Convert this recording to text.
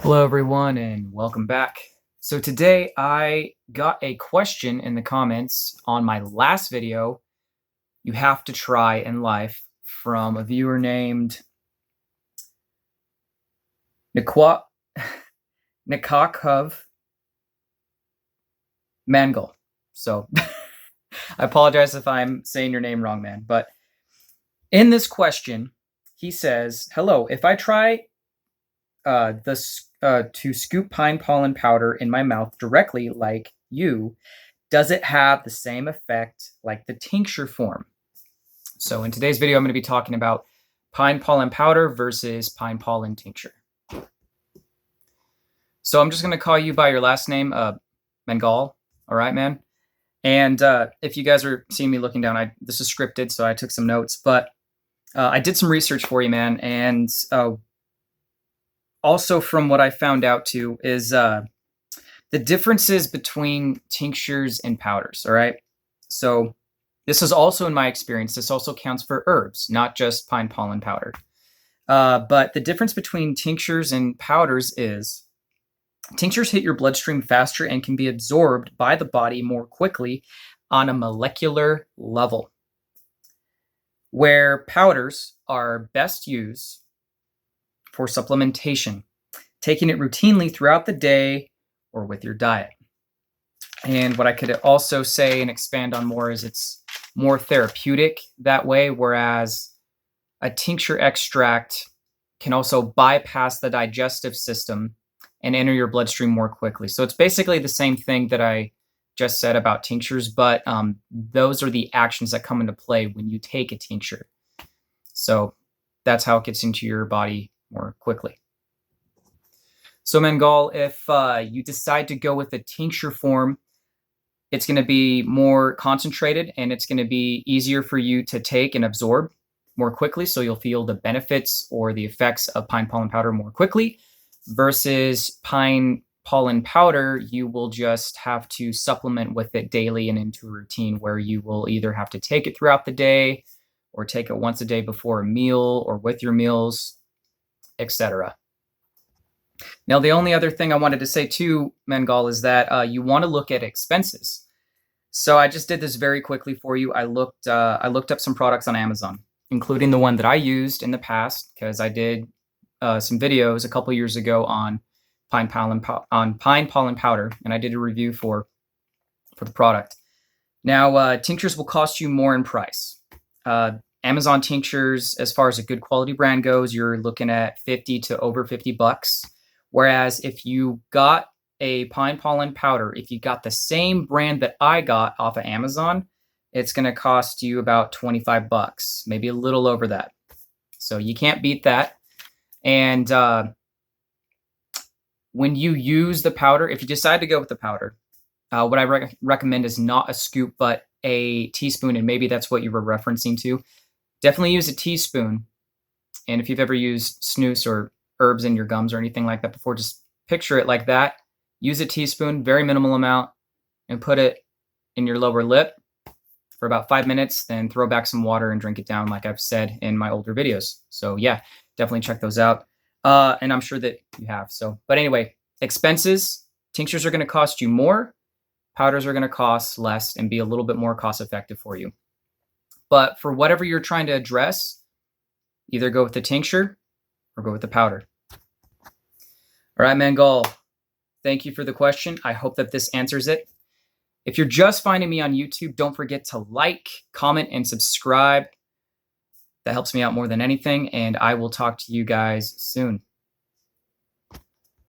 Hello, everyone, and welcome back. So today I got a question in the comments on my last video, you have to try in life, from a viewer named Nqkakuv Mangal. So I apologize if I'm saying your name wrong, man. But in this question, he says, "Hello, if I try to scoop pine pollen powder in my mouth directly like you, does it have the same effect like the tincture form?" So in today's video, I'm going to be talking about pine pollen powder versus pine pollen tincture. So I'm just going to call you by your last name, Mangal. All right, man. And if you guys are seeing me looking down, this is scripted, so I took some notes. But I did some research for you, man. And also from what I found out too is the differences between tinctures and powders. All right. So this is also in my experience. This also counts for herbs, not just pine pollen powder. But the difference between tinctures and powders is tinctures hit your bloodstream faster and can be absorbed by the body more quickly on a molecular level, where powders are best used for supplementation, taking it routinely throughout the day or with your diet. And what I could also say and expand on more is it's more therapeutic that way, whereas a tincture extract can also bypass the digestive system and enter your bloodstream more quickly. So it's basically the same thing that I just said about tinctures, but those are the actions that come into play when you take a tincture. So that's how it gets into your body more quickly. So Mangal, if you decide to go with a tincture form, it's going to be more concentrated and it's going to be easier for you to take and absorb more quickly. So you'll feel the benefits or the effects of pine pollen powder more quickly, versus pine pollen powder, you will just have to supplement with it daily and into a routine where you will either have to take it throughout the day or take it once a day before a meal or with your meals, etc. Now, the only other thing I wanted to say too, Mangal, is that you want to look at expenses. So I just did this very quickly for you. I looked up some products on Amazon, including the one that I used in the past, because I did some videos a couple years ago on pine pollen powder, and I did a review for the product. Now, tinctures will cost you more in price. Amazon tinctures, as far as a good quality brand goes, you're looking at 50 to over $50. Whereas if you got a pine pollen powder, if you got the same brand that I got off of Amazon, it's going to cost you about $25, maybe a little over that. So you can't beat that. And when you use the powder, if you decide to go with the powder, what I recommend is not a scoop, but a teaspoon. And maybe that's what you were referencing to. Definitely use a teaspoon. And if you've ever used snus or herbs in your gums or anything like that before, just picture it like that. Use a teaspoon, very minimal amount, and put it in your lower lip for about 5 minutes, then throw back some water and drink it down, like I've said in my older videos. So yeah, definitely check those out. And I'm sure that you have. But anyway, expenses, tinctures are going to cost you more, powders are going to cost less and be a little bit more cost effective for you. But for whatever you're trying to address, either go with the tincture or go with the powder. All right, Mangal, thank you for the question. I hope that this answers it. If you're just finding me on YouTube, don't forget to like, comment, and subscribe. That helps me out more than anything, and I will talk to you guys soon.